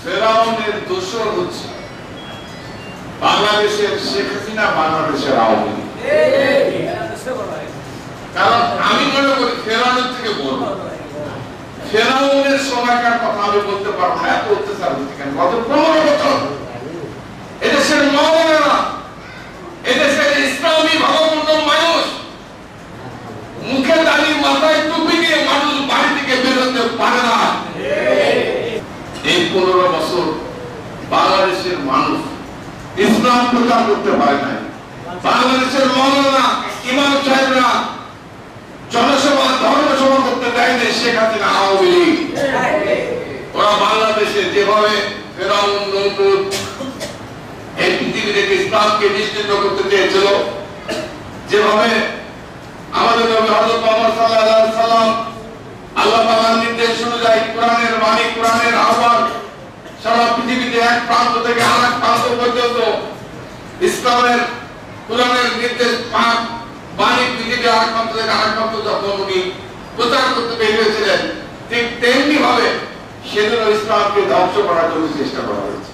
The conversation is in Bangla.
ফেরাউনের দোসর হচ্ছে বাংলাদেশের শেখ হাসিনা, বাংলাদেশের আওয়ামী লীগ। কারণ আমি মনে করি ফেরাউনের থেকে বড়, ফেরাউনের সময়কার কথা আমি বলতে পারবো না, এত অত্যাচার হচ্ছে কেন। গত 15 বছর এদেশের মৌলানা, এদেশের ইসলামী ভাবমূর্ত মানুষ মুখে দাঁড়িয়ে মাথায় টুপি দিয়ে মানুষ বাড়ি থেকে বেরোতে পারে না। এই 15 বছর বাংলাদেশের মানুষ ইসলাম প্রচার করতে পারে নাই। বাংলাদেশের মৌলানা ইমাম সাহেবরা জনসভা ধর্মসভা করতে দেয়নি শেখ হাসিনা আওয়ামী লীগ। ওরা বাংলাদেশে যেভাবে ফেরাউন নমরুদ এই পৃথিবী থেকে ইসলামকে নিশ্চিত করতে চেয়েছিল, যেভাবে আমাদের নবী হযরত মুহাম্মদ সাল্লাল্লাহু আলাইহি সাল্লাম আল্লাহ তাআলার নির্দেশ অনুযায়ী কোরআনের বাণী, কোরআনের আহ্বান সারা পৃথিবীতে এক প্রান্ত থেকে আরেক প্রান্ত পর্যন্ত ইসলামের কোরআনের নির্দেশ বাণী পৃথিবীর আরেক প্রান্ত থেকে আরেক প্রান্ত যখন উনি প্রচার করতে বেরিয়েছিলেন, ঠিক তেমনি ভাবে সেদিন ইসলামকে ধ্বংস করার জন্য চেষ্টা করা হয়েছে।